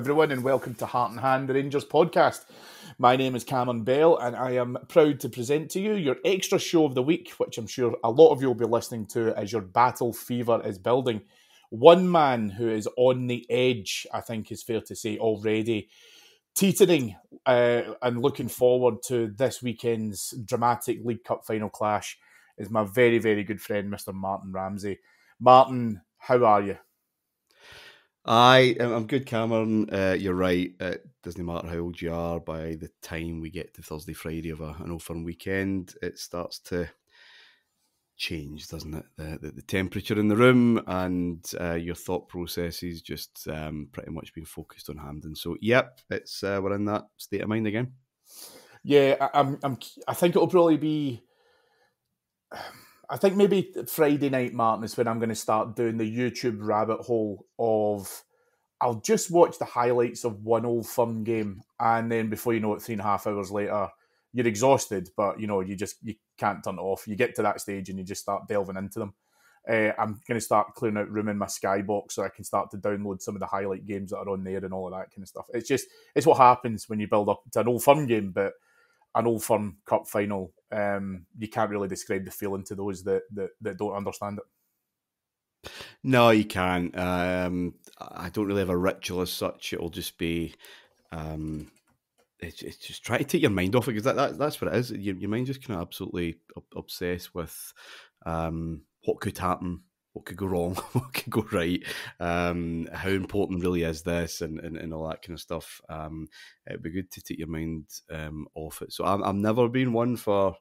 everyone, and welcome to Heart and Hand, the Rangers podcast. My name is Cameron Bell, and I am proud to present to you your extra show of the week, which I'm sure a lot of you will be listening to as your battle fever is building. One man who is on the edge, I think is fair to say already, teetering and looking forward to this weekend's dramatic League Cup final clash is my very, very good friend, Mr. Martyn Ramsey. Martyn, how are you? I'm good, Cameron. You're right. It doesn't matter how old you are. By the time we get to Thursday, Friday of an Old Firm weekend, it starts to change, doesn't it? The temperature in the room and your thought processes just pretty much being focused on Hampden. So, yep, it's we're in that state of mind again. Yeah, I think it'll probably be. I think maybe Friday night, Martyn, is when I'm going to start doing the YouTube rabbit hole of. I'll just watch the highlights of one Old Firm game, and then before you know it, 3.5 hours later, you're exhausted, but you can't turn it off. You get to that stage and you just start delving into them. I'm going to start clearing out room in my Skybox so I can start to download some of the highlight games that are on there and all of that kind of stuff. It's what happens when you build up to an Old Firm game, but an Old Firm Cup final, you can't really describe the feeling to those that don't understand it. No, you can't. I don't really have a ritual as such. It'll just be, it's just try to take your mind off it, because that's what it is. Your mind just kind of absolutely obsessed with what could happen, what could go wrong, what could go right, how important really is this, and all that kind of stuff. It'd be good to take your mind off it. So I've never been one for.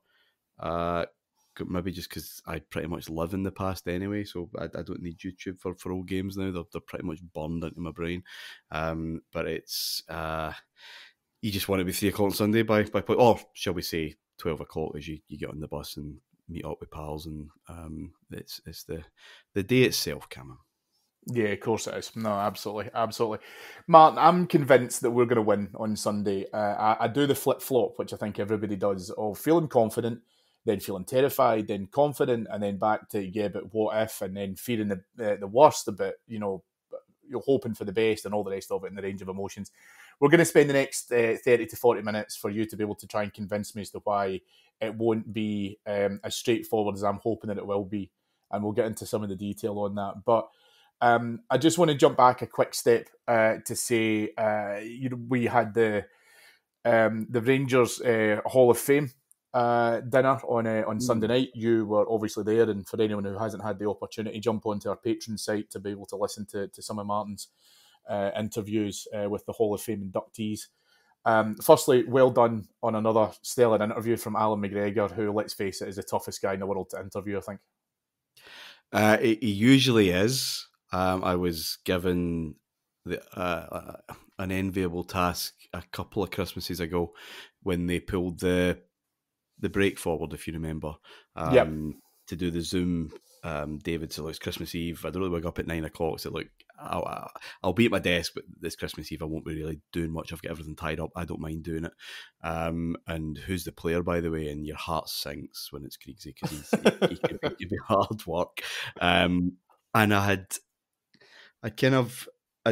Maybe just because I pretty much live in the past anyway, so I don't need YouTube for old games now. They're pretty much burned into my brain. But it's you just want to be 3 o'clock on Sunday by or shall we say 12 o'clock as you get on the bus and meet up with pals, and it's the day itself, Cameron. Yeah, of course it is. No, absolutely. Martyn, I'm convinced that we're going to win on Sunday. I do the flip-flop, which I think everybody does, of feeling confident, then feeling terrified, then confident, and then back to, yeah, but what if, and then fearing the worst, but, you're hoping for the best and all the rest of it in the range of emotions. We're going to spend the next 30 to 40 minutes for you to be able to try and convince me as to why it won't be as straightforward as I'm hoping that it will be, and we'll get into some of the detail on that. But I just want to jump back a quick step to say, we had the Rangers Hall of Fame dinner on Sunday night. You were obviously there, and for anyone who hasn't had the opportunity, jump onto our Patreon site to be able to listen to some of Martyn's interviews with the Hall of Fame inductees. Firstly, well done on another stellar interview from Alan McGregor, who, let's face it, is the toughest guy in the world to interview, I think. He usually is. I was given an enviable task a couple of Christmases ago when they pulled the break forward, if you remember, to do the Zoom. David, so it's Christmas Eve. I don't really wake up at 9 o'clock. So look, I'll be at my desk, but this Christmas Eve I won't be really doing much. I've got everything tied up. I don't mind doing it. And who's the player, by the way? And your heart sinks when it's Kriegsy, because he can be hard work. And I'd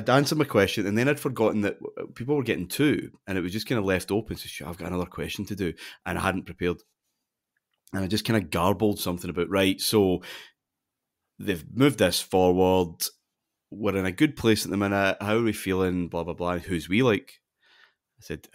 answered my question, and then I'd forgotten that people were getting two, and it was just kind of left open. So sure, I've got another question to do, and I hadn't prepared. And I just kind of garbled something about, right, so they've moved this forward. We're in a good place at the minute. How are we feeling? Blah, blah, blah. Who's we like? I said,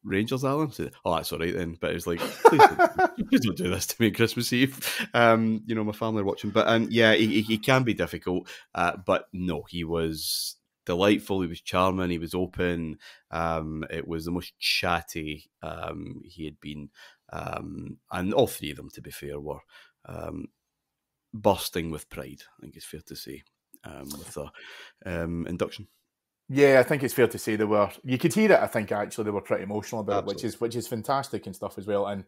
Rangers, Alan? I said, oh, that's all right then. But it was like, please don't do this to me on Christmas Eve. My family are watching. But he can be difficult. But no, he was delightful. He was charming. He was open. It was the most chatty he had been. And all three of them, to be fair, were bursting with pride, I think it's fair to say, with the induction. Yeah, I think it's fair to say they were. You could hear it. I think actually they were pretty emotional about it, which is fantastic and stuff as well. And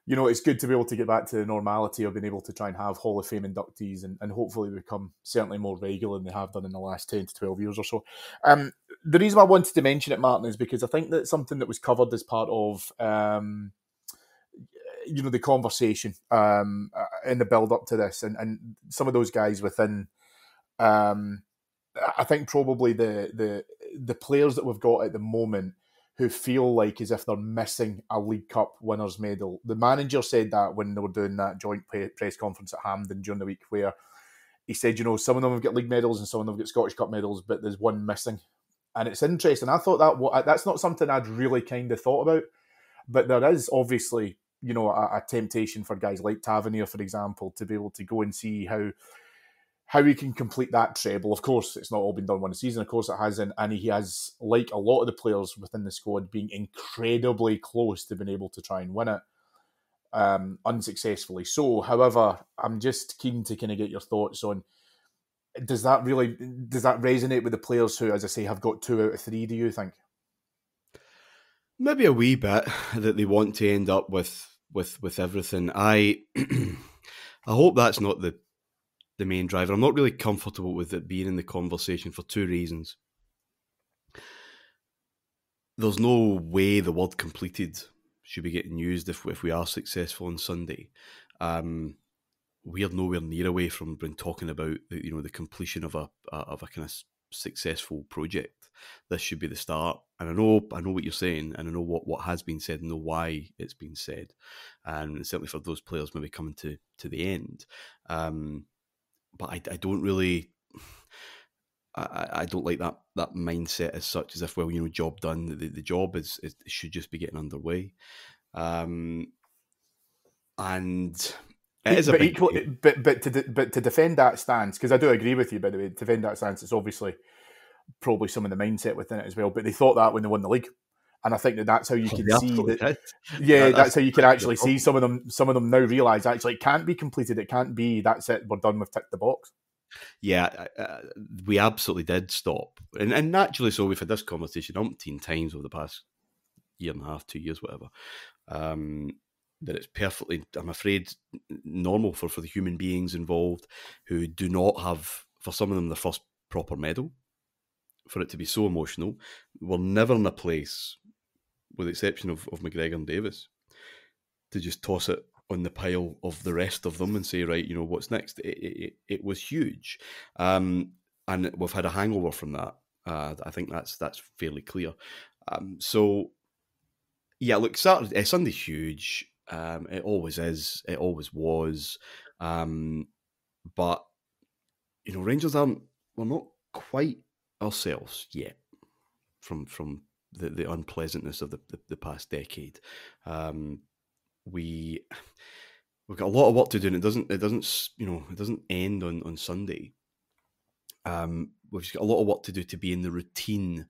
it's good to be able to get back to the normality of being able to try and have Hall of Fame inductees and hopefully become certainly more regular than they have done in the last 10 to 12 years or so. The reason I wanted to mention it, Martyn, is because I think that's something that was covered as part of the conversation in the build up to this, and some of those guys within. I think probably the the players that we've got at the moment who feel like as if they're missing a League Cup winners' medal. The manager said that when they were doing that joint press conference at Hampden during the week, where he said, some of them have got league medals and some of them have got Scottish Cup medals, but there's one missing. And it's interesting. I thought that's not something I'd really kind of thought about, but there is obviously, a temptation for guys like Tavernier, for example, to be able to go and see how he can complete that treble. Of course, it's not all been done one season. Of course, it hasn't. And he has, like a lot of the players within the squad, being incredibly close to being able to try and win it, unsuccessfully. So, however, I'm just keen to kind of get your thoughts on, does that resonate with the players who, as I say, have got 2 out of 3, do you think? Maybe a wee bit that they want to end up with everything. I hope that's not the main driver. I'm not really comfortable with it being in the conversation for 2 reasons. There's no way the word completed should be getting used if we are successful on Sunday. We're nowhere near away from talking about the completion of a kind of successful project. This should be the start. And I know what you're saying, and I know what has been said, and know why it's been said. And certainly for those players maybe coming to the end. But I don't really, I don't like that mindset as such, as if, well, job done. The job is should just be getting underway, and it is a big equally, but to defend that stance, because I do agree with you, by the way, to defend that stance, it's obviously probably some of the mindset within it as well. But they thought that when they won the league. And I think that's how you can see that. Yeah, that's how you can actually see some of them now realise actually it can't be completed. It can't be that's it. We're done. We've ticked the box. Yeah, we absolutely did stop, and naturally so. We've had this conversation umpteen times over the past year and a half, 2 years, whatever. That it's perfectly, I'm afraid, normal for the human beings involved who do not have, for some of them, their first proper medal, for it to be so emotional. We're never in a place, with the exception of McGregor and Davis, to just toss it on the pile of the rest of them and say, right, what's next? It was huge. And we've had a hangover from that. I think that's fairly clear. So, yeah, look, Sunday's huge. It always is. It always was. But, Rangers we're not quite ourselves yet from the unpleasantness of the past decade. We've got a lot of work to do, and it doesn't end on Sunday. We've just got a lot of work to do to be in the routine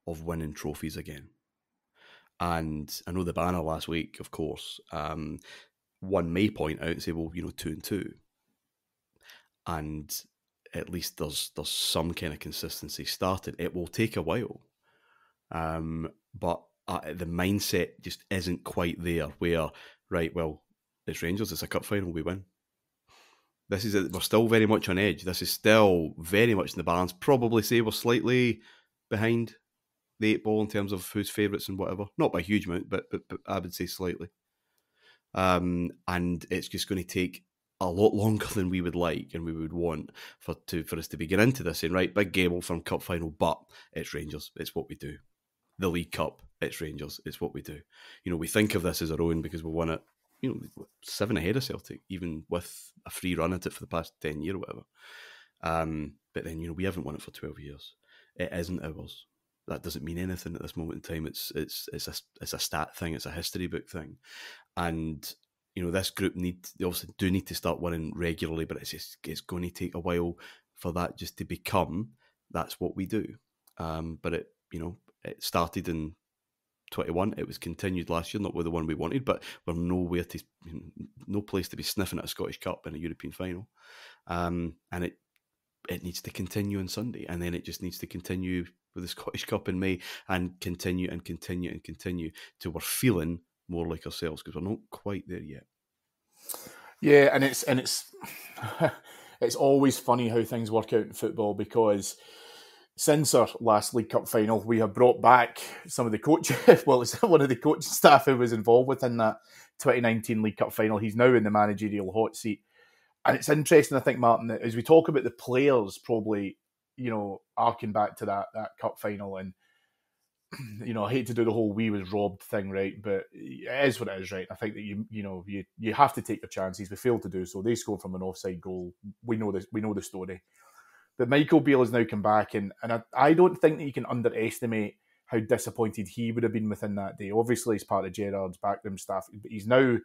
of winning trophies again. And I know the banner last week, of course, one may point out and say, well, 2-2, and at least there's some kind of consistency started. It will take a while, but the mindset just isn't quite there. Where, right, well, it's Rangers, it's a cup final, we win. This is it. We're still very much on edge. This is still very much in the balance. Probably say we're slightly behind the 8 ball in terms of who's favourites and whatever. Not by a huge amount, but I would say slightly. And it's just going to take a lot longer than we would like and we would want for us to begin into this. And right, big game from cup final, but it's Rangers. It's what we do. The League Cup, it's Rangers. It's what we do. We think of this as our own because we won it, 7 ahead of Celtic, even with a free run at it for the past 10 years or whatever. But then, we haven't won it for 12 years. It isn't ours. That doesn't mean anything at this moment in time. It's a stat thing. It's a history book thing. And, this group they obviously do need to start winning regularly, but it's going to take a while for that just to become, that's what we do. But it started in 21. It was continued last year, not with the one we wanted, but we're no place to be sniffing at a Scottish Cup in a European final. And it needs to continue on Sunday, and then it just needs to continue with the Scottish Cup in May, and continue and continue and continue till we're feeling more like ourselves, because we're not quite there yet. Yeah, and it's it's always funny how things work out in football, because since our last League Cup final, we have brought back some of the coaches. Well, it's one of the coaching staff who was involved within that 2019 League Cup final. He's now in the managerial hot seat. And it's interesting, I think, Martin, that as we talk about the players probably arcing back to that cup final, and I hate to do the whole "we was robbed" thing, right? But it is what it is, right? I think that you have to take your chances. We failed to do so. They scored from an offside goal. We know this. We know the story. But Michael Beale has now come back, and I don't think that you can underestimate how disappointed he would have been within that day. Obviously, he's part of Gerrard's backroom staff, but he's now,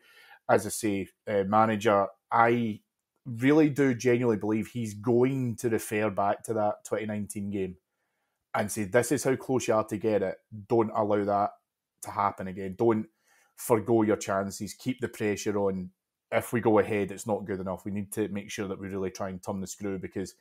as I say, manager. I really do genuinely believe he's going to refer back to that 2019 game and say, this is how close you are to get it. Don't allow that to happen again. Don't forgo your chances. Keep the pressure on. If we go ahead, it's not good enough. We need to make sure that we really try and turn the screw, because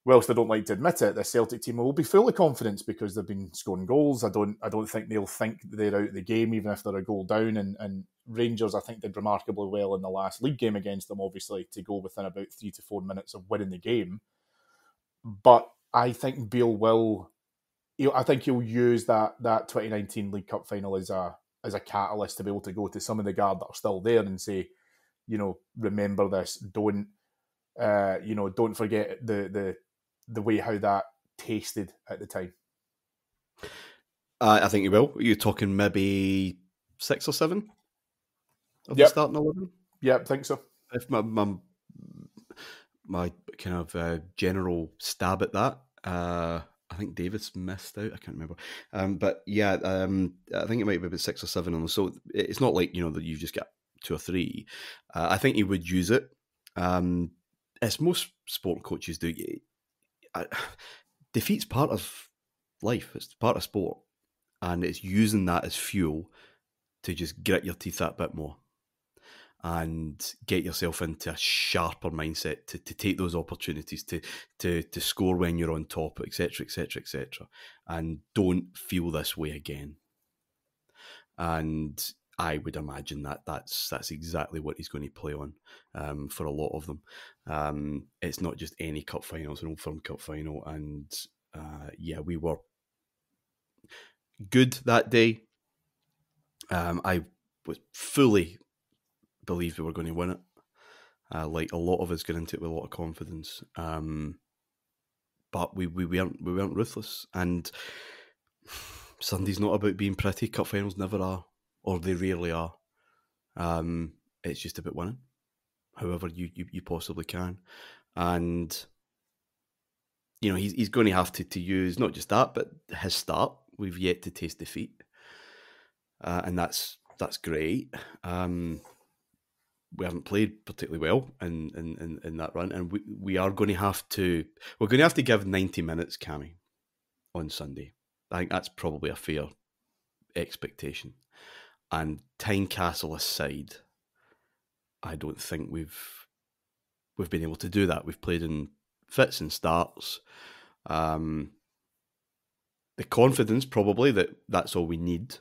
whilst I don't like to admit it, the Celtic team will be full of confidence because they've been scoring goals. I don't think they'll think they're out of the game, even if they're a goal down. And Rangers, I think, did remarkably well in the last league game against them, obviously, to go within about 3 to 4 minutes of winning the game. But I think Beale will. I think he'll use that 2019 League Cup final as a catalyst to be able to go to some of the guard that are still there and say, remember this. Don't forget the way how that tasted at the time. I think he will. You're talking maybe 6 or 7 of the starting 11? Yeah, I think so. If my kind of general stab at that, I think Davis missed out. I can't remember. But yeah, I think it might be about 6 or 7 on them. So it's not like, that you've just got 2 or 3. I think he would use it. As most sport coaches do, defeat's part of life. It's part of sport. And it's using that as fuel to just grit your teeth that bit more and get yourself into a sharper mindset to take those opportunities to score when you're on top, etc., etc., etc. And don't feel this way again. And I would imagine that's exactly what he's going to play on for a lot of them. It's not just any cup final; it's an Old Firm Cup final, and we were good that day. I was fully believed we were going to win it. Like a lot of us got into it with a lot of confidence, but we weren't ruthless. And Sunday's not about being pretty. Cup finals never are, or they rarely are. It's just about winning, however you possibly can. And he's going to have to use not just that, but his start. We've yet to taste defeat, and that's great. We haven't played particularly well in that run, and we're going to have to give 90 minutes, Cammy, on Sunday. I think that's probably a fair expectation. And Tynecastle aside, I don't think we've been able to do that. We've played in fits and starts. The confidence, probably, that's all we need.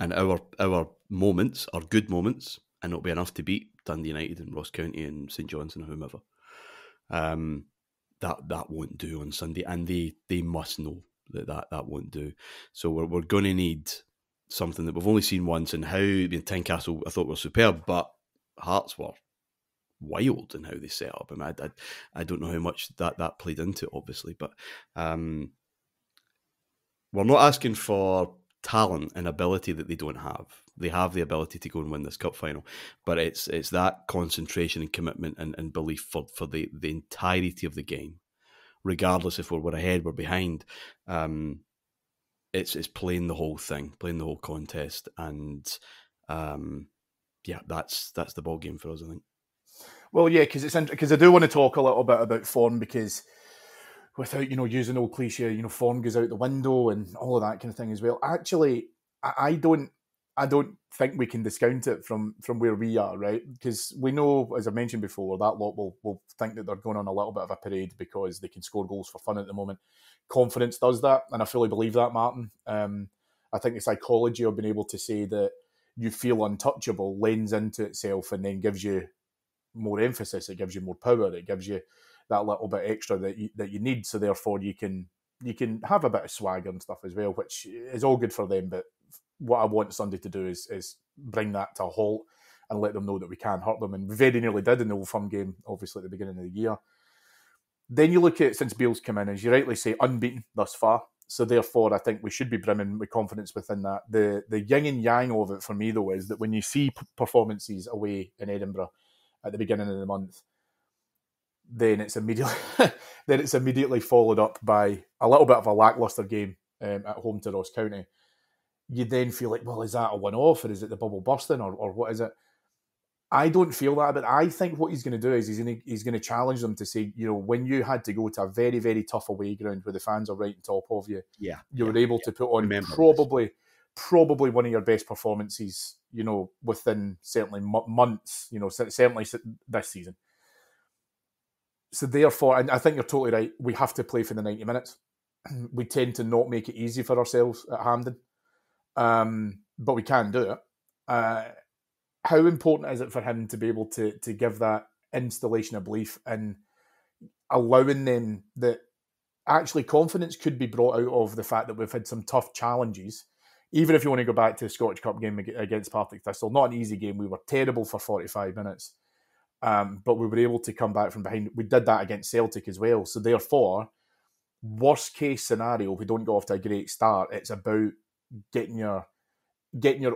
And our moments are good moments, and it'll be enough to beat Dundee United and Ross County and St Johnstone or whomever. That won't do on Sunday, and they must know that won't do. So we're going to need something that we've only seen once. And how Tynecastle, I thought, were superb, but Hearts were wild in how they set up. I mean, I don't know how much that played into it, obviously, but we're not asking for talent and ability that they don't have. They have the ability to go and win this cup final, but it's that concentration and commitment and belief for the entirety of the game, regardless if we're ahead, we're behind. It's playing the whole thing, playing the whole contest, and that's the ball game for us, I think. Well, yeah, because I do want to talk a little bit about form, because without using old cliche, form goes out the window and all of that kind of thing as well. Actually, I don't think we can discount it from where we are, right? Because we know, as I mentioned before, that lot will think that they're going on a little bit of a parade because they can score goals for fun at the moment. Confidence does that, and I fully believe that, Martin. I think the psychology of being able to say that you feel untouchable lends into itself and then gives you more emphasis. It gives you more power. It gives you that little bit extra that you need. So therefore, you can have a bit of swagger and stuff as well, which is all good for them. But what I want Sunday to do is bring that to a halt and let them know that we can hurt them. And we very nearly did in the Old Firm game, obviously at the beginning of the year. Then you look at it since Beale's come in, as you rightly say, unbeaten thus far. So therefore, I think we should be brimming with confidence within that. The yin and yang of it for me, though, is that when you see performances away in Edinburgh at the beginning of the month, then it's immediately followed up by a little bit of a lacklustre game at home to Ross County. You then feel like, well, is that a one-off, or is it the bubble bursting, or what is it? I don't feel that, but I think what he's going to do is he's going to challenge them to say, when you had to go to a very, very tough away ground where the fans are right on top of you, you were able to put on probably one of your best performances, within certainly months, certainly this season. So therefore, and I think you're totally right, we have to play for the 90 minutes. We tend to not make it easy for ourselves at Hampden, but we can do it. How important is it for him to be able to give that installation of belief and allowing them that actually confidence could be brought out of the fact that we've had some tough challenges, even if you want to go back to the Scottish Cup game against Partick Thistle, not an easy game. We were terrible for 45 minutes, but we were able to come back from behind. We did that against Celtic as well. So therefore, worst case scenario, if we don't go off to a great start, it's about getting your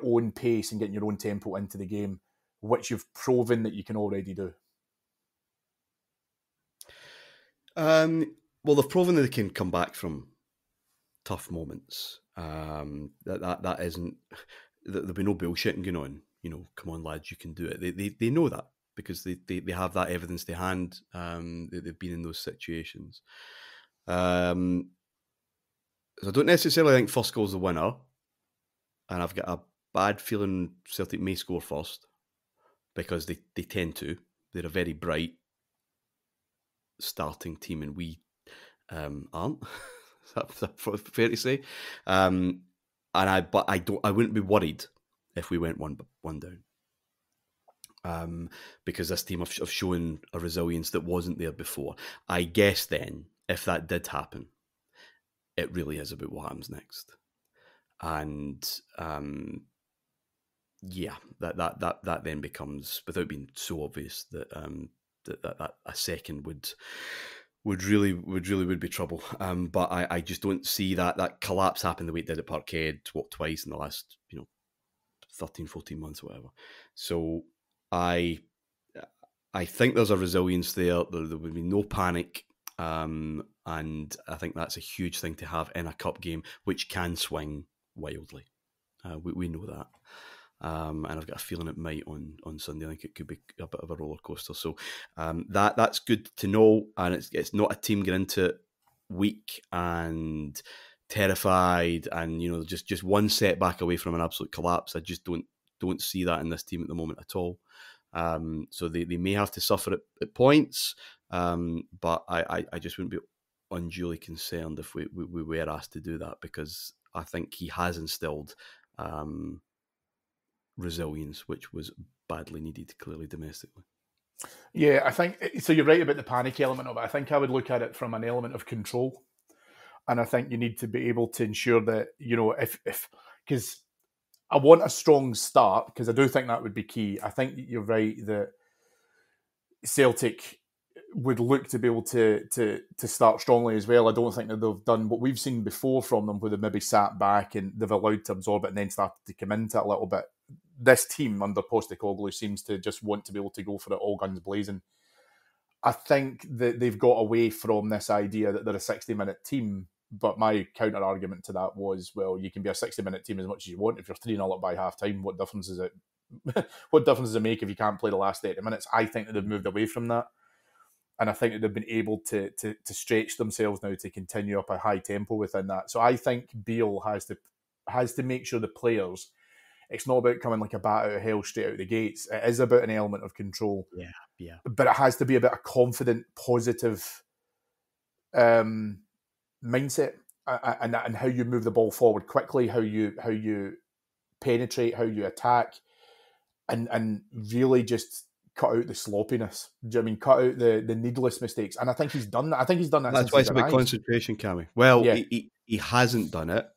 own pace and getting your own tempo into the game, which you've proven that you can already do. Well, they've proven that they can come back from tough moments. That isn't. There'll be no bullshitting going on. Come on, lads, you can do it. They know that because they have that evidence to hand. They've been in those situations. So I don't necessarily think first goal's the winner. And I've got a bad feeling Celtic may score first because they tend to. They're a very bright starting team, and we aren't. Is that fair to say? I wouldn't be worried if we went one down. Because this team have shown a resilience that wasn't there before. I guess then, if that did happen, it really is about what happens next. And that then becomes, without being so obvious, that a second would really be trouble. But I just don't see that collapse happen the way it did at Parkhead twice in the last 13, 14 months or whatever. So I think there's a resilience there. There would be no panic. And I think that's a huge thing to have in a cup game, which can swing wildly. We know that. And I've got a feeling it might on Sunday. I think it could be a bit of a roller coaster. So that's good to know. And it's not a team getting into it weak and terrified and just one setback away from an absolute collapse. I just don't see that in this team at the moment at all. So they may have to suffer at points, but I just wouldn't be unduly concerned if we were asked to do that, because I think he has instilled resilience, which was badly needed, clearly, domestically. Yeah, I think so. You're right about the panic element of it. I think I would look at it from an element of control, and I think you need to be able to ensure that if because I want a strong start, because I do think that would be key. I think you're right that Celtic would look to be able to start strongly as well. I don't think that they've done what we've seen before from them, where they've maybe sat back and they've allowed to absorb it and then started to come into it a little bit. This team under Postecoglou seems to just want to be able to go for it all guns blazing. I think that they've got away from this idea that they're a 60-minute team, but my counter-argument to that was, well, you can be a 60-minute team as much as you want. If you're 3-0 up by half-time, what difference does it make if you can't play the last 80 minutes? I think that they've moved away from that. And I think that they've been able to stretch themselves now to continue up a high tempo within that. So I think Beale has to make sure the players, it's not about coming like a bat out of hell straight out of the gates. It is about an element of control. Yeah. But it has to be about a confident, positive mindset and how you move the ball forward quickly, how you penetrate, how you attack, and really just cut out the sloppiness. Do you know what I mean? Cut out the needless mistakes. And I think he's done that. I think he's done that. That's why it's about concentration, Cammy. Well, yeah. he hasn't done it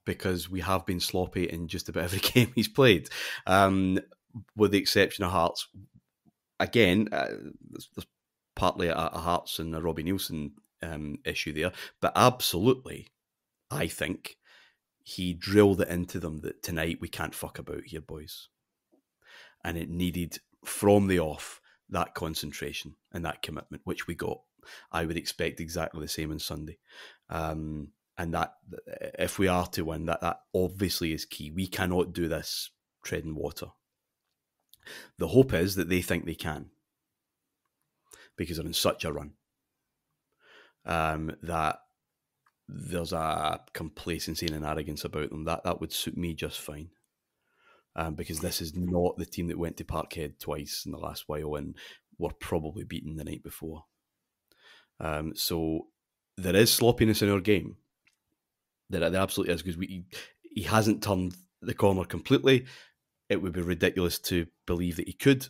because we have been sloppy in just about every game he's played, with the exception of Hearts. Again, there's partly a Hearts and a Robbie Nielsen issue there, but absolutely, I think he drilled it into them that tonight we can't fuck about here, boys. And it needed, from the off, that concentration and that commitment, which we got. I would expect exactly the same on Sunday. And that, if we are to win, that obviously is key. We cannot do this treading water. The hope is that they think they can, because they're in such a run, that there's a complacency and an arrogance about them. That would suit me just fine. Because this is not the team that went to Parkhead twice in the last while and were probably beaten the night before. So there is sloppiness in our game. There absolutely is, because he hasn't turned the corner completely. It would be ridiculous to believe that he could.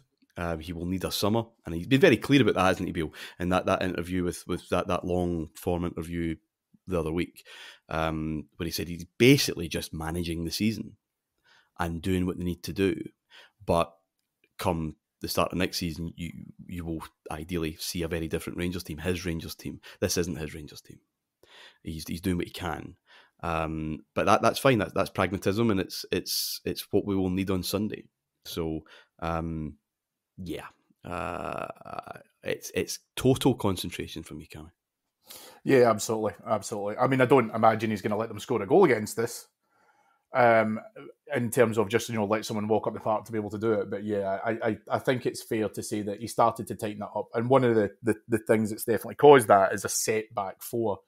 He will need a summer, and he's been very clear about that, hasn't he, Bill? In that interview with that long form interview the other week, where he said he's basically just managing the season and doing what they need to do. But come the start of next season, you will ideally see a very different Rangers team, his Rangers team. This isn't his Rangers team. He's doing what he can. But that's fine. That's pragmatism, and it's what we will need on Sunday. So it's total concentration from you, Cammy. Yeah, absolutely. I mean, I don't imagine he's going to let them score a goal against us. In terms of just, let someone walk up the park to be able to do it. But yeah, I think it's fair to say that he started to tighten that up. And one of the things that's definitely caused that is a setback for.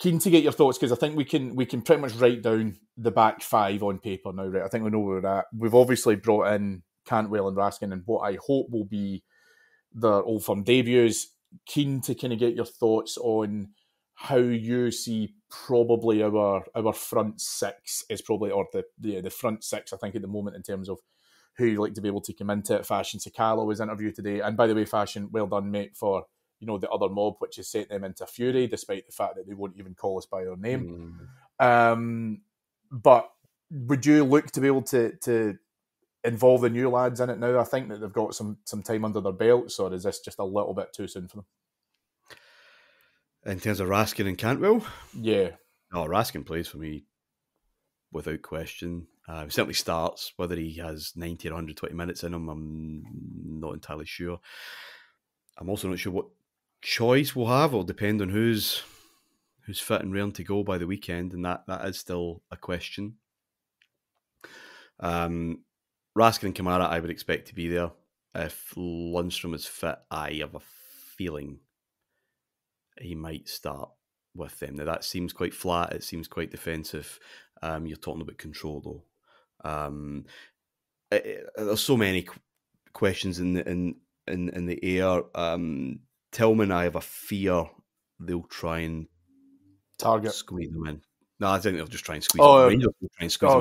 Keen to get your thoughts, because I think we can pretty much write down the back five on paper now, right? I think we know where we're at. We've obviously brought in Cantwell and Raskin, and what I hope will be their Old Firm debuts. Keen to kind of get your thoughts on how you see probably our front six is probably, or the front six, I think, at the moment, in terms of who you like to be able to come into it. Fashion Sakala was interviewed today, and by the way, Fashion, well done, mate, for the other mob, which has set them into fury, despite the fact that they won't even call us by our name. But would you look to be able to involve the new lads in it now? I think that they've got some time under their belts, or is this just a little bit too soon for them? In terms of Raskin and Cantwell? Yeah. Oh, Raskin plays for me without question. He certainly starts. Whether he has 90 or 120 minutes in him, I'm not entirely sure. I'm also not sure what choice we'll have. It'll depend on who's fit and raring to go by the weekend, and that is still a question. Raskin and Kamara, I would expect to be there. If Lundstrom is fit, I have a feeling he might start with them. Now, that seems quite flat. It seems quite defensive. You're talking about control, though. There's so many questions in the air. Tillman, I have a fear they'll try and target squeeze them in. No, I think they'll just try and squeeze them. Rangers will try and squeeze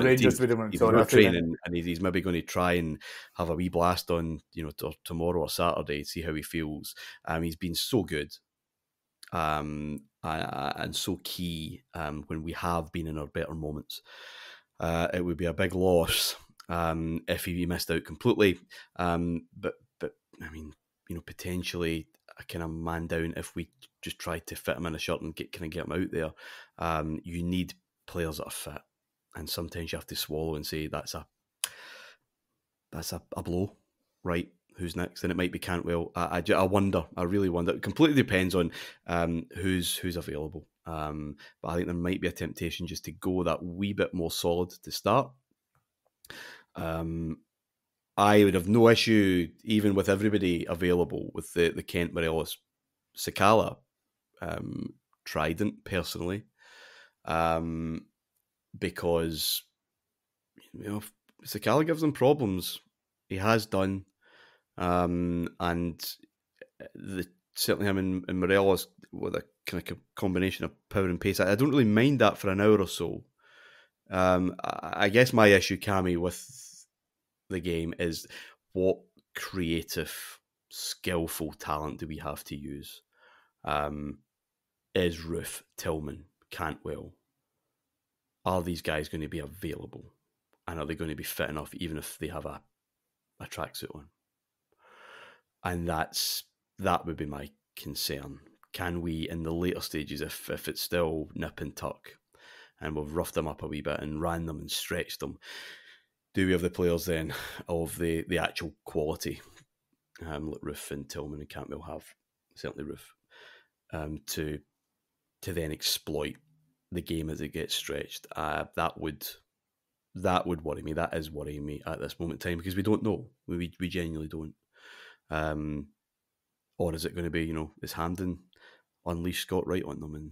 them in. He's not training, and he's maybe going to try and have a wee blast on, tomorrow or Saturday, see how he feels. He's been so good. And so key when we have been in our better moments. It would be a big loss if he missed out completely. But I mean, potentially a kind of man down if we just try to fit him in a shirt and get him out there. You need players that are fit, and sometimes you have to swallow and say that's a blow, right? Who's next? And it might be Cantwell. I wonder. I really wonder. It completely depends on who's available. But I think there might be a temptation just to go that wee bit more solid to start. I would have no issue, even with everybody available, with the Kent, Morelos, Sakala trident, personally. Because, Sakala gives them problems. He has done. And certainly him and Morelos with a kind of combination of power and pace. I don't really mind that for an hour or so. I guess my issue, Cammy, with the game is what creative, skillful talent do we have to use? Is Roof, Tillman, Cantwell, are these guys going to be available? And are they going to be fit enough even if they have a tracksuit on? And that's That would be my concern. Can we, in the later stages, if it's still nip and tuck, and we've roughed them up a wee bit and ran them and stretched them, do we have the players then of the actual quality, like Roof and Tillman and Campbell have, certainly Roof, to then exploit the game as it gets stretched? That would worry me. That is worrying me at this moment in time, because we don't know. We genuinely don't. Or is it going to be, is Hampden unleash Scott Wright on them and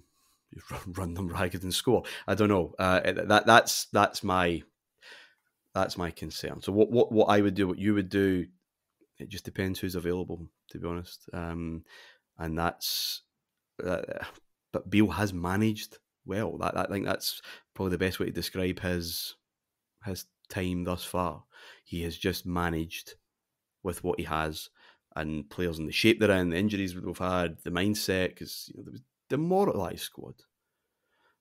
run them ragged and score? I don't know. That's my concern. So what I would do, what you would do, it just depends who's available, to be honest. And that's, but Beale has managed well. I think that's probably the best way to describe his time thus far. He has just managed with what he has, and players in the shape they're in, the injuries we've had, the mindset, because there was demoralised squad.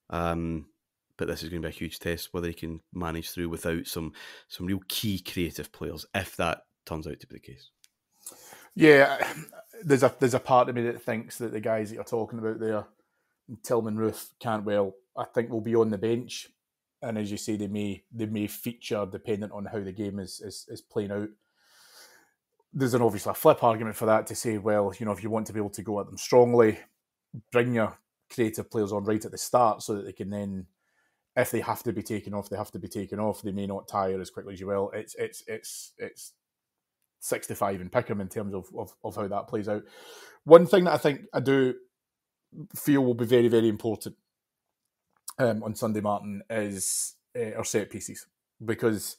But this is going to be a huge test whether he can manage through without some real key creative players, if that turns out to be the case. Yeah, there's a part of me that thinks that the guys that you're talking about there, Tillman, Roof, Cantwell, I think will be on the bench, and as you say, they may feature dependent on how the game is playing out. There's obviously a flip argument for that to say, well, if you want to be able to go at them strongly, bring your creative players on right at the start so that they can then, if they have to be taken off, they have to be taken off. They may not tire as quickly as you will. It's 65 and pick them in terms of how that plays out. One thing that I think I do feel will be very, very important on Sunday, Martyn, is our set pieces, because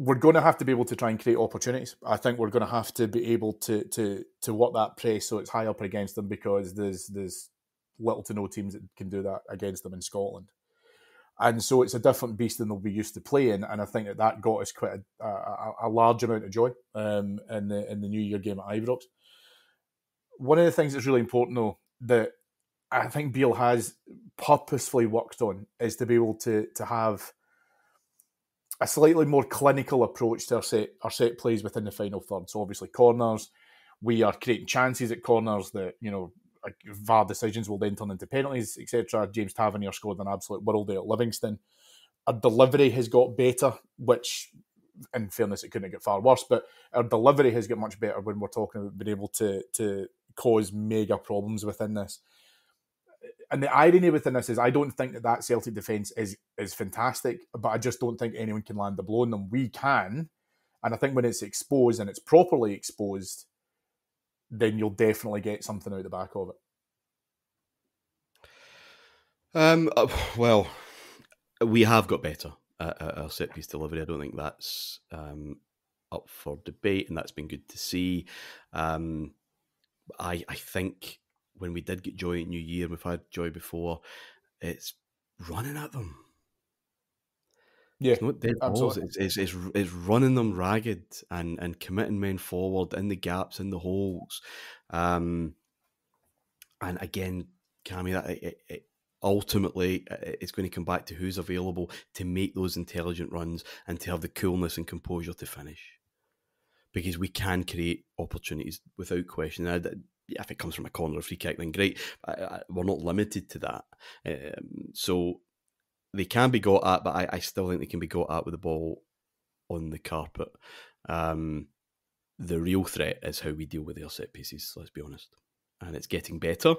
we're going to have to be able to try and create opportunities. I think we're going to have to be able to work that press so it's high up against them, because there's little to no teams that can do that against them in Scotland. And so it's a different beast than they'll be used to playing. And I think that got us quite a large amount of joy in the New Year game at Ibrox. One of the things that's really important, though, that I think Beale has purposefully worked on, is to be able to have a slightly more clinical approach to our set plays within the final third. So obviously corners, we are creating chances at corners that, VAR decisions will then turn into penalties, etc. James Tavernier scored an absolute worldie at Livingston. Our delivery has got better, which, in fairness, it couldn't get far worse, but our delivery has got much better when we're talking about being able to cause mega problems within this. And the irony within this is I don't think that Celtic defence is fantastic, but I just don't think anyone can land the blow on them. We can, and I think when it's exposed and it's properly exposed, then you'll definitely get something out the back of it. Well, we have got better at our set piece delivery. I don't think that's up for debate, and that's been good to see. I think when we did get joy at New Year, we've had joy before, it's running at them. Yeah, it's not dead balls. It's running them ragged and committing men forward in the gaps, in the holes. And again, Cammy, ultimately, it's going to come back to who's available to make those intelligent runs and to have the coolness and composure to finish. Because we can create opportunities without question. If it comes from a corner or free kick, then great. We're not limited to that. So they can be got at, but I still think they can be got at with the ball on the carpet. The real threat is how we deal with their set pieces, let's be honest. And it's getting better.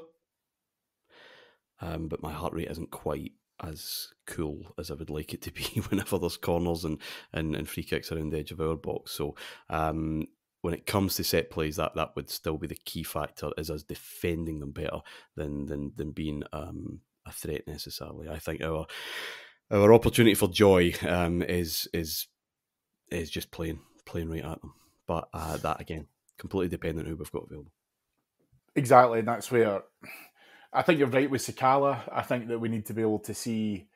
But my heart rate isn't quite as cool as I would like it to be whenever there's corners and free kicks around the edge of our box. So when it comes to set plays, that would still be the key factor, is us defending them better than being a threat necessarily. I think our opportunity for joy is just playing right at them. But that, again, completely dependent on who we've got available. Exactly, and that's where I think you're right with Sakala. I think that we need to be able to see,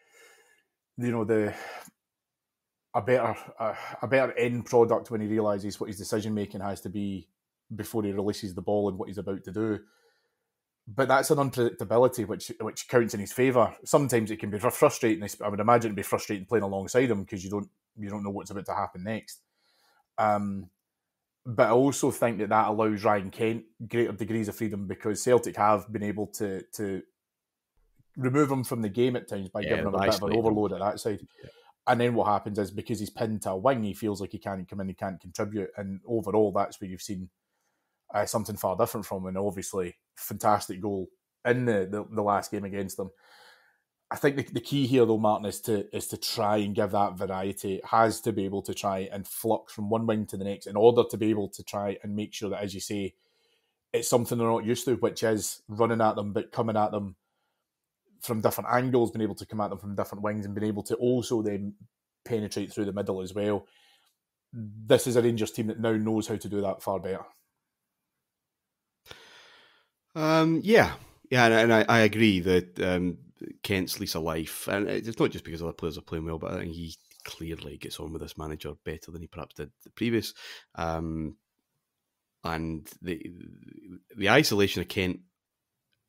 a better end product when he realises what his decision making has to be before he releases the ball and what he's about to do. But that's an unpredictability which counts in his favour. Sometimes it can be frustrating. I would imagine it'd be frustrating playing alongside him because you don't know what's about to happen next. But I also think that allows Ryan Kent greater degrees of freedom because Celtic have been able to remove him from the game at times by Yeah, giving him they've a bit of an isolated him. overload at that side. And then what happens is because he's pinned to a wing, he feels like he can't come in, he can't contribute. And overall, that's where you've seen something far different from him. And obviously, fantastic goal in the last game against them. I think the key here, though, Martin, is to try and give that variety. It has to be able to try and flux from one wing to the next in order to be able to try and make sure that, as you say, it's something they're not used to, which is running at them, but coming at them from different angles, being able to come at them from different wings and being able to also then penetrate through the middle as well. This is a Rangers team that now knows how to do that far better. Yeah, and I agree that Kent's lease of life, and it's not just because other players are playing well, but I think he clearly gets on with this manager better than he perhaps did the previous. And the isolation of Kent,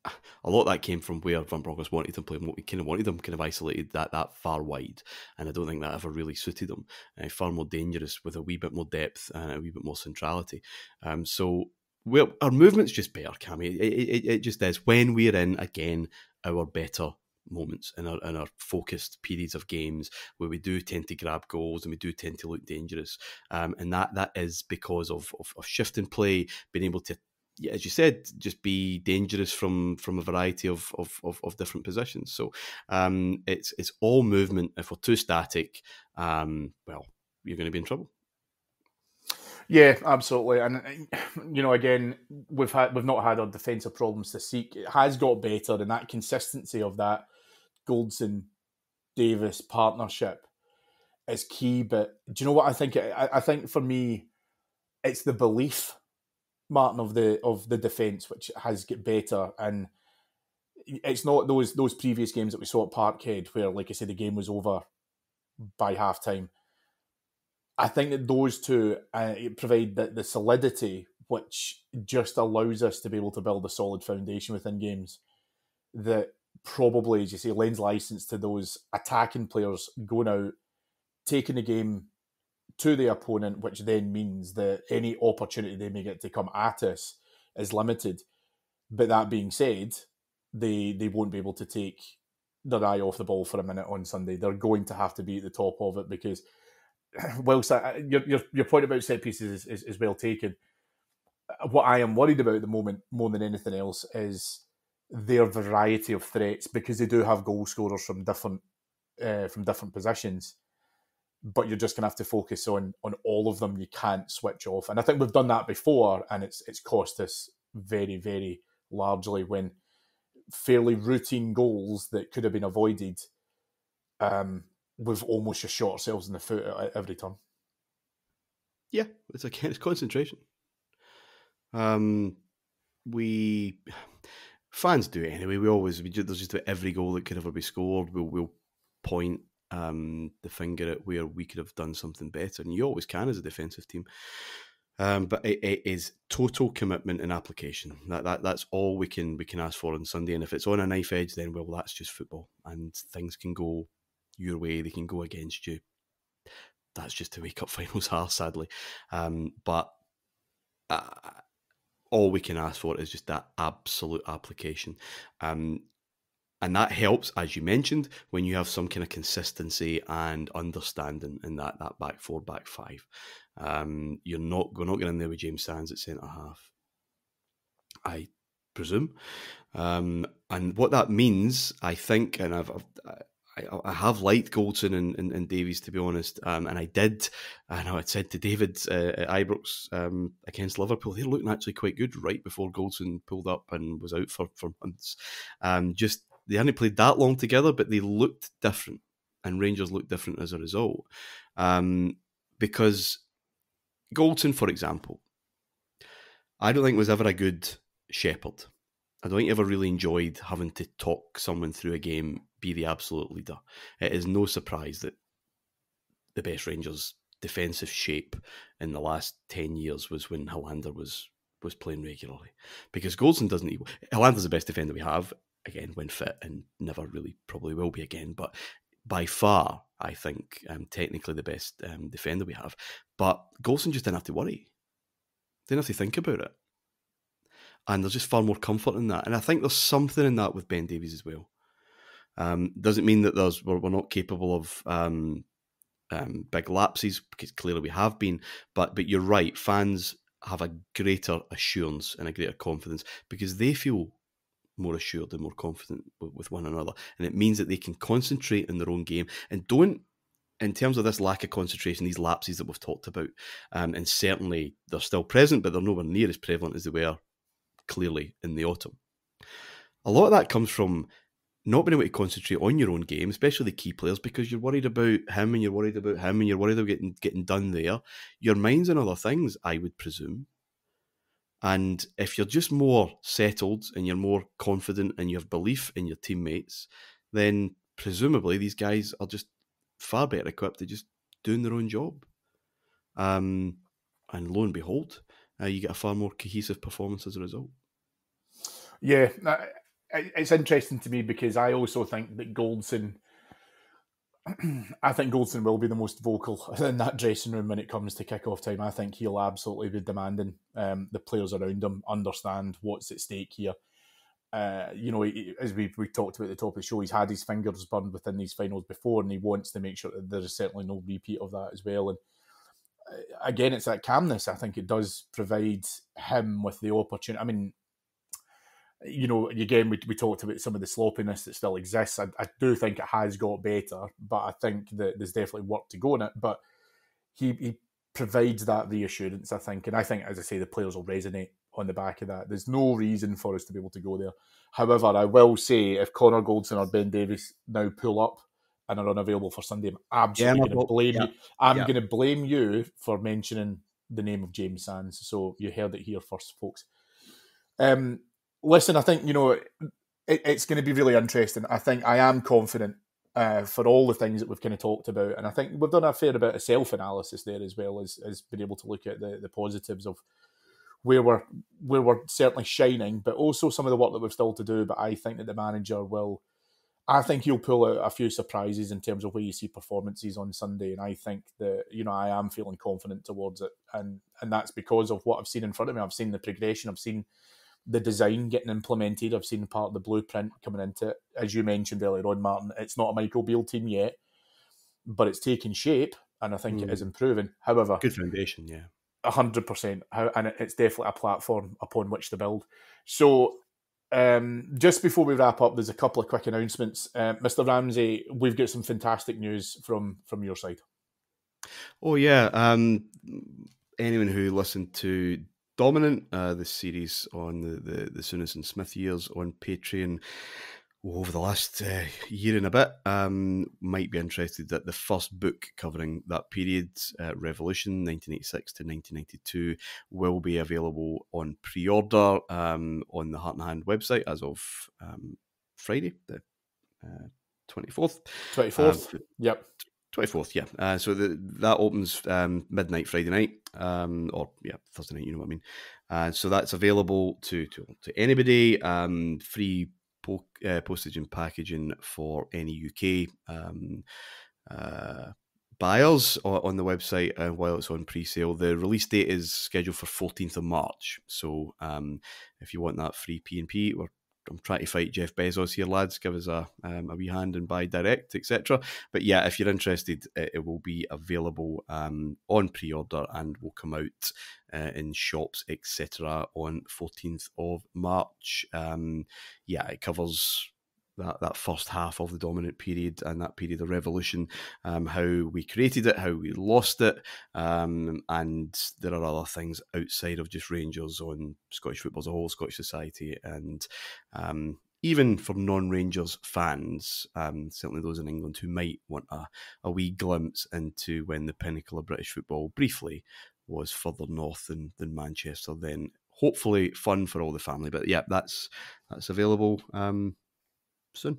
a lot of that came from where Van Bronckhorst wanted him playing. What he kind of wanted him kind of isolated that far wide, and I don't think that ever really suited him. Far more dangerous with a wee bit more depth and a wee bit more centrality. So well, our movement's just better, Cammy. It just is when we're in again our better moments in our focused periods of games where we do tend to grab goals and we do tend to look dangerous, and that is because of shifting play, being able to, yeah, as you said, just be dangerous from a variety of different positions. So it's all movement. If we're too static, well, you're going to be in trouble. Yeah, absolutely. And again, we've not had our defensive problems to seek. It has got better, and that consistency of that Goldson Davis partnership is key. But do you know what I think? I think for me, it's the belief, Martin, of the defence which has get better, and it's not those previous games that we saw at Parkhead where, like I said, the game was over by half time. I think that those two provide the solidity which just allows us to be able to build a solid foundation within games that probably, as you say, lends license to those attacking players going out, taking the game to the opponent, which then means that any opportunity they may get to come at us is limited. But that being said, they won't be able to take their eye off the ball for a minute on Sunday. They're going to have to be at the top of it because, whilst your point about set pieces is well taken, what I am worried about at the moment more than anything else is their variety of threats, because they do have goal scorers from different positions, but you're just going to have to focus on all of them. You can't switch off, and I think we've done that before, and it's cost us very, very largely when fairly routine goals that could have been avoided, we've almost just shot ourselves in the foot at every turn. Yeah, it's concentration. We fans do it anyway. There's just about every goal that could ever be scored. We'll point the finger at where we could have done something better, and you always can as a defensive team. But it is total commitment and application. That's all we can ask for on Sunday. And if it's on a knife edge, then well, that's just football, and things can go your way, they can go against you. That's just the way cup finals are, sadly. But all we can ask for is just that absolute application. And that helps, as you mentioned, when you have some kind of consistency and understanding in that back four, back five. We're not going in there with James Sands at centre half, I presume. And what that means, I think, and I have liked Goldson and Davies, to be honest, and I did. I know I'd said to David at Ibrox against Liverpool, they're looking actually quite good right before Goldson pulled up and was out for months. They hadn't played that long together, but they looked different, and Rangers looked different as a result. Because Goldson, for example, I don't think was ever a good shepherd. I don't think he ever really enjoyed having to talk someone through a game, be the absolute leader. It is no surprise that the best Rangers defensive shape in the last 10 years was when Helander was playing regularly. Because Goldson doesn't... Helander's the best defender we have, again, when fit, and never really probably will be again, but by far, I think, technically the best defender we have. But Goldson just didn't have to worry. They don't have to think about it. And there's just far more comfort in that. And I think there's something in that with Ben Davies as well. Doesn't mean that we're not capable of big lapses, because clearly we have been. But you're right, fans have a greater assurance and a greater confidence because they feel more assured and more confident with one another. And it means that they can concentrate in their own game and don't, in terms of this lack of concentration, these lapses that we've talked about, and certainly they're still present, but they're nowhere near as prevalent as they were clearly in the autumn. A lot of that comes from not being able to concentrate on your own game, especially the key players, because you're worried about him and you're worried about him and you're worried about getting done there. Your mind's on other things, I would presume. And if you're just more settled and you're more confident in your belief in your teammates, then presumably these guys are just far better equipped to just doing their own job. And lo and behold, you get a far more cohesive performance as a result. Yeah, it's interesting to me because I also think that Goldson will be the most vocal in that dressing room when it comes to kick-off time. I think he'll absolutely be demanding the players around him understand what's at stake here. As we talked about at the top of the show, he's had his fingers burned within these finals before, and he wants to make sure that there's certainly no repeat of that as well. And again, it's that calmness. I think it does provide him with the opportunity. I mean, again, we talked about some of the sloppiness that still exists. I do think it has got better, but I think that there's definitely work to go in it. But he provides that reassurance, I think. And I think, as I say, the players will resonate on the back of that. There's no reason for us to be able to go there. However, I will say, if Connor Goldson or Ben Davies now pull up and are unavailable for Sunday, I'm absolutely going to blame you. I'm going to blame you for mentioning the name of James Sands. So you heard it here first, folks. Listen, I think, it's going to be really interesting. I think I am confident for all the things that we've kind of talked about. And I think we've done a fair bit of self-analysis there as well as being able to look at the positives of where we're certainly shining, but also some of the work that we've still to do. But I think that the manager he'll pull out a few surprises in terms of where you see performances on Sunday. And I think that, I am feeling confident towards it. And that's because of what I've seen in front of me. I've seen the progression. I've seen the design getting implemented. I've seen part of the blueprint coming into it. As you mentioned earlier on, Martin, it's not a Michael Beale team yet, but it's taking shape, and I think it is improving. However, good foundation, yeah. 100%. And it's definitely a platform upon which to build. So just before we wrap up, there's a couple of quick announcements. Mr. Ramsey, we've got some fantastic news from your side. Oh, yeah. Anyone who listened to Dominant, the series on the Souness and Smith years on Patreon over the last year and a bit, might be interested that the first book covering that period, Revolution, 1986 to 1992, will be available on pre-order on the Heart and Hand website as of Friday, the 24th. 24th, yep. 24th, yeah. So that opens midnight Friday night, Thursday night, you know what I mean. So that's available to anybody, free postage and packaging for any UK buyers on the website while it's on pre-sale. The release date is scheduled for 14th of March. So if you want that free P&P, I'm trying to fight Jeff Bezos here, lads. Give us a wee hand and buy direct, etc. But yeah, if you're interested, it will be available on pre-order and will come out in shops, etc. on 14th of March. It covers that first half of the dominant period and that period of revolution, how we created it, how we lost it, and there are other things outside of just Rangers on Scottish football as a whole, Scottish society, and even for non-Rangers fans, certainly those in England who might want a wee glimpse into when the pinnacle of British football briefly was further north than Manchester, then hopefully fun for all the family. But yeah, that's available soon.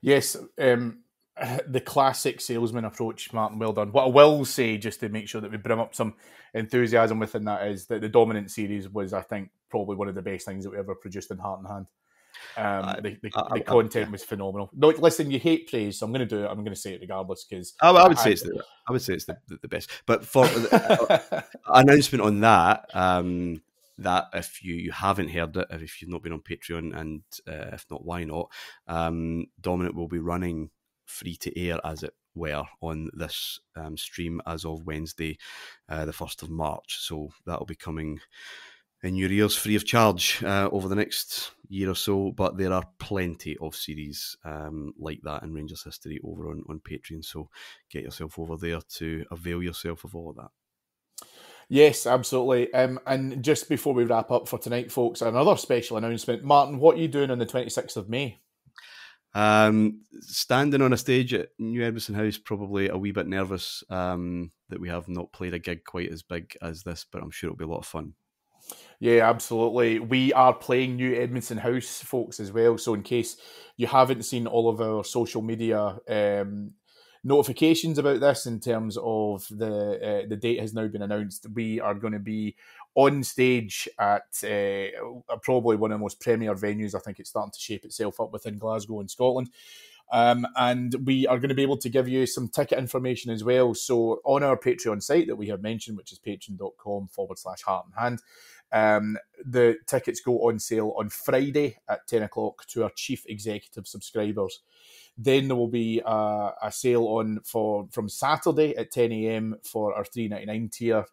Yes, the classic salesman approach, Martin, well done. What I will say, just to make sure that we bring up some enthusiasm within that, is that the Dominant series was, I think, probably one of the best things that we ever produced in Heart and Hand. The content was phenomenal. No, listen, you hate praise, so I'm going to do it. I'm going to say it regardless because I would say it's the best. But for announcement on that, that if you haven't heard it, if you've not been on Patreon, and if not, why not? Dominic will be running free to air, as it were, on this stream as of Wednesday, the 1st of March. So that'll be coming in your ears free of charge over the next year or so. But there are plenty of series like that in Rangers history over on Patreon. So get yourself over there to avail yourself of all of that. Yes, absolutely. And just before we wrap up for tonight, folks, another special announcement. Martin, what are you doing on the 26th of May? Standing on a stage at New Edmiston House, probably a wee bit nervous that we have not played a gig quite as big as this, but I'm sure it'll be a lot of fun. Yeah, absolutely. We are playing New Edmiston House, folks, as well. So in case you haven't seen all of our social media notifications about this, in terms of the date has now been announced, we are going to be on stage at probably one of the most premier venues. I think it's starting to shape itself up within Glasgow in Scotland. And we are going to be able to give you some ticket information as well. So on our Patreon site that we have mentioned, which is patreon.com/Heart and Hand, the tickets go on sale on Friday at 10 o'clock to our chief executive subscribers. Then there will be a sale from Saturday at 10 a.m. for our $3.99 tier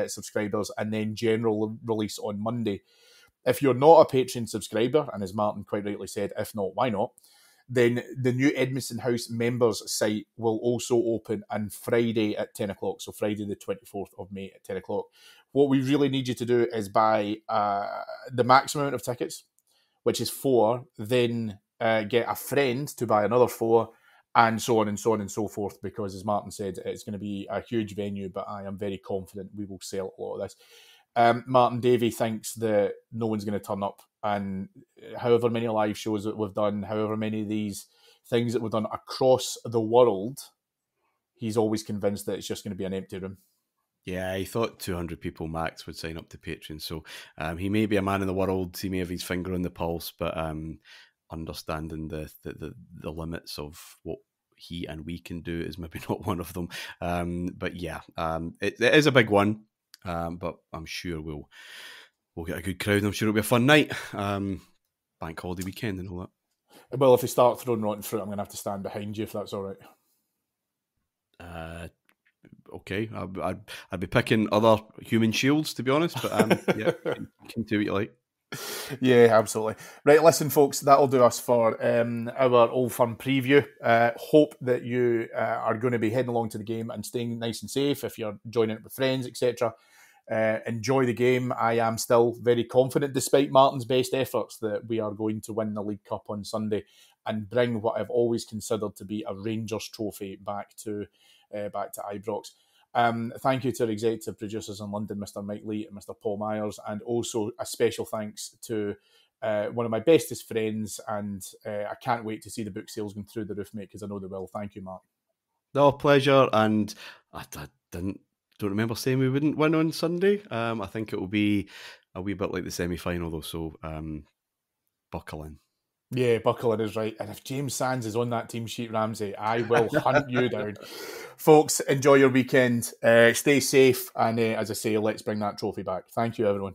subscribers, and then general release on Monday. If you're not a Patreon subscriber, and as Martin quite rightly said, if not, why not? Then the New Edmiston House members site will also open on Friday at 10 o'clock. So Friday the 24th of May at 10 o'clock. What we really need you to do is buy the maximum amount of tickets, which is 4, then get a friend to buy another 4, and so on and so on and so forth, because as Martin said, it's going to be a huge venue, but I am very confident we will sell a lot of this. Martin Davey thinks that no one's going to turn up, and however many live shows that we've done, however many of these things that we've done across the world, he's always convinced that it's just going to be an empty room. Yeah, he thought 200 people max would sign up to Patreon, so he may be a man in the world, he may have his finger on the pulse, but understanding the limits of what he and we can do is maybe not one of them. But yeah, it is a big one, but I'm sure we'll get a good crowd. I'm sure it'll be a fun night. Bank holiday weekend and all that. Well, if you start throwing rotten fruit, I'm going to have to stand behind you if that's all right. Okay, I'd be picking other human shields, to be honest, but yeah, you can do what you like. Yeah, absolutely. Right, listen, folks, that'll do us for our Old Firm preview. Hope that you are going to be heading along to the game and staying nice and safe if you're joining it with friends, etc. Enjoy the game. I am still very confident, despite Martin's best efforts, that we are going to win the League Cup on Sunday and bring what I've always considered to be a Rangers trophy back to Ibrox. Thank you to our executive producers in London, Mr. Mike Lee and Mr. Paul Myers, and also a special thanks to one of my bestest friends, and I can't wait to see the book sales going through the roof, mate, because I know they will. Thank you, Mark. No, pleasure, and I don't remember saying we wouldn't win on Sunday. I think it will be a wee bit like the semi-final, though, so buckle in. Yeah, buckle in is right. And if James Sands is on that team sheet, Ramsey, I will hunt you down. Folks, enjoy your weekend. Stay safe. And as I say, let's bring that trophy back. Thank you, everyone.